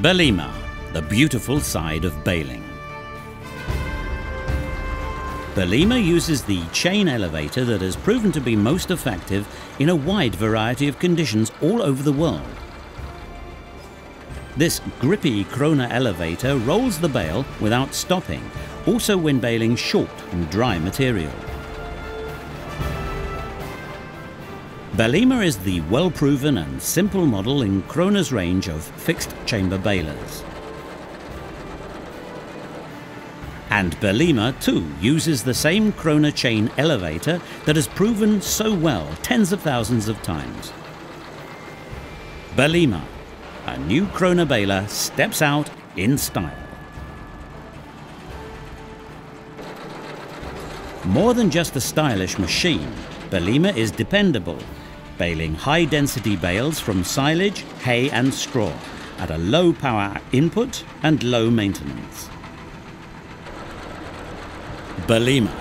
Bellima, the beautiful side of baling. Bellima uses the chain elevator that has proven to be most effective in a wide variety of conditions all over the world. This grippy KRONE elevator rolls the bale without stopping, also when baling short and dry material. Bellima is the well-proven and simple model in KRONE's range of fixed-chamber balers. And Bellima too uses the same KRONE chain elevator that has proven so well tens of thousands of times. Bellima, a new KRONE baler, steps out in style. More than just a stylish machine, Bellima is dependable, baling high-density bales from silage, hay and straw at a low power input and low maintenance. Bellima.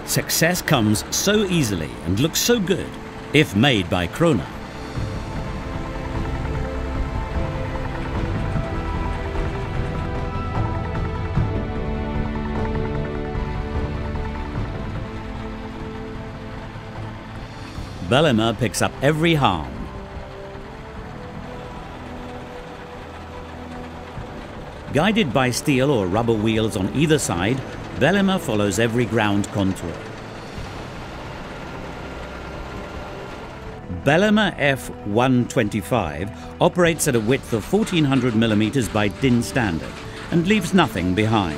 Success comes so easily and looks so good if made by KRONE. Bellima picks up every harm. Guided by steel or rubber wheels on either side, Bellima follows every ground contour. Bellima F125 operates at a width of 1400 mm by DIN standard and leaves nothing behind.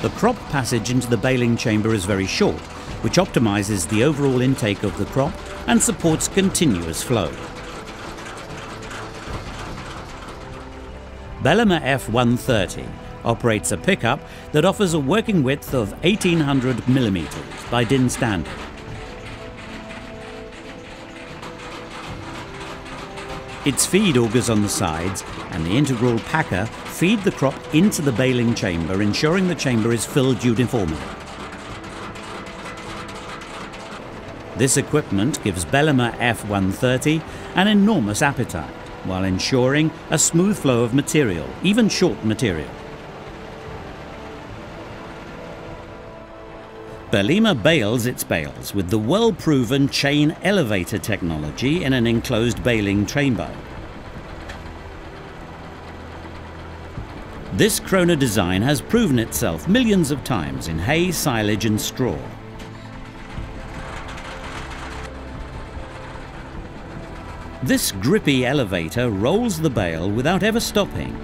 The crop passage into the baling chamber is very short, which optimizes the overall intake of the crop and supports continuous flow. Bellima F130 operates a pickup that offers a working width of 1800 mm by DIN standard. Its feed augers on the sides and the integral packer feed the crop into the baling chamber, ensuring the chamber is filled uniformly. This equipment gives Bellima F130 an enormous appetite, while ensuring a smooth flow of material, even short material. Bellima bales its bales with the well-proven chain elevator technology in an enclosed baling chamber. This KRONE design has proven itself millions of times in hay, silage and straw. This grippy elevator rolls the bale without ever stopping,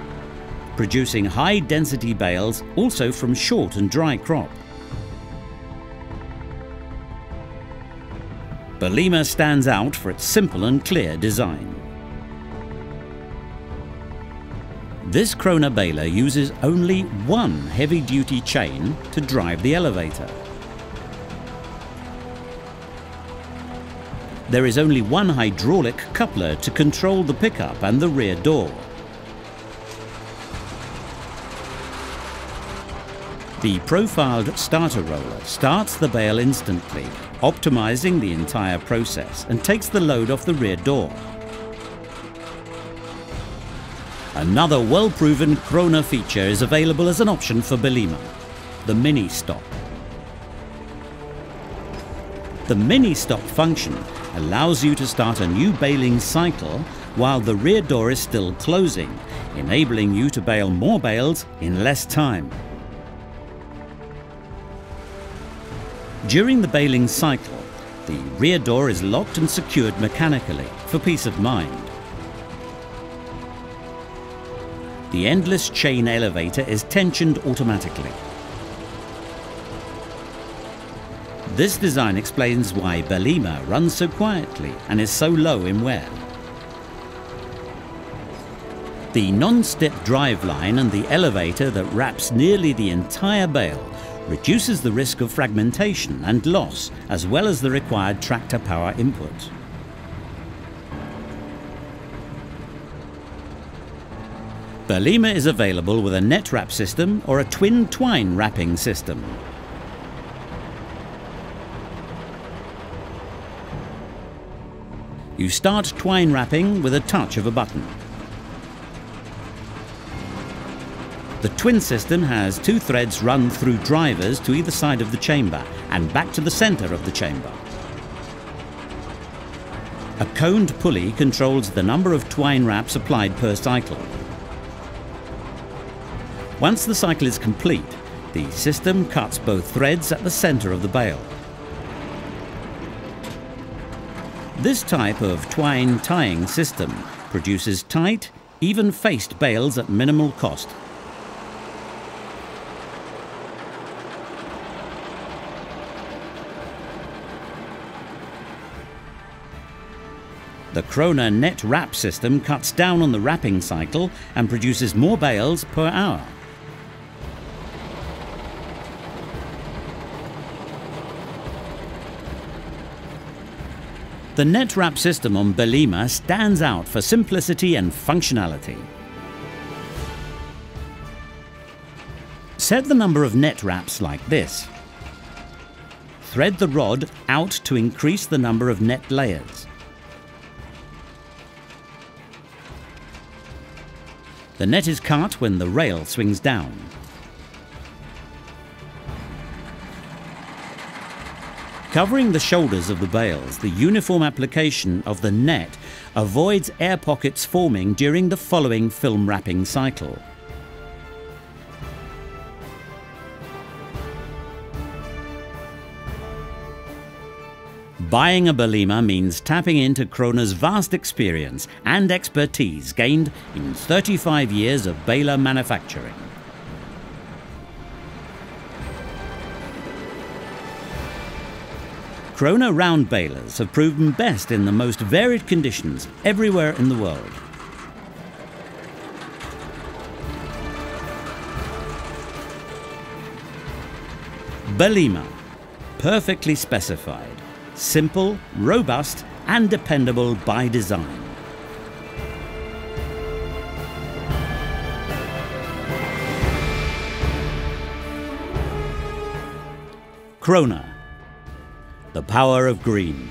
producing high-density bales also from short and dry crop. Bellima stands out for its simple and clear design. This KRONE baler uses only one heavy-duty chain to drive the elevator. There is only one hydraulic coupler to control the pickup and the rear door. The profiled starter roller starts the bale instantly, optimizing the entire process, and takes the load off the rear door. Another well-proven KRONE feature is available as an option for Bellima, the mini stop. The mini stop function allows you to start a new baling cycle while the rear door is still closing, enabling you to bale more bales in less time. During the baling cycle, the rear door is locked and secured mechanically for peace of mind. The endless chain elevator is tensioned automatically. This design explains why Bellima runs so quietly and is so low in wear. The non-step driveline and the elevator that wraps nearly the entire bale reduces the risk of fragmentation and loss, as well as the required tractor power input. Bellima is available with a net wrap system or a twin twine wrapping system. You start twine wrapping with a touch of a button. The twin system has 2 threads run through drivers to either side of the chamber and back to the centre of the chamber. A coned pulley controls the number of twine wraps applied per cycle. Once the cycle is complete, the system cuts both threads at the centre of the bale. This type of twine tying system produces tight, even-faced bales at minimal cost. The KRONE net wrap system cuts down on the wrapping cycle and produces more bales per hour. The net wrap system on Bellima stands out for simplicity and functionality. Set the number of net wraps like this. Thread the rod out to increase the number of net layers. The net is cut when the rail swings down. Covering the shoulders of the bales, the uniform application of the net avoids air pockets forming during the following film wrapping cycle. Buying a Bellima means tapping into KRONE's vast experience and expertise gained in 35 years of baler manufacturing. KRONE round balers have proven best in the most varied conditions everywhere in the world. Bellima, perfectly specified. Simple, robust and dependable by design. KRONE, the power of green.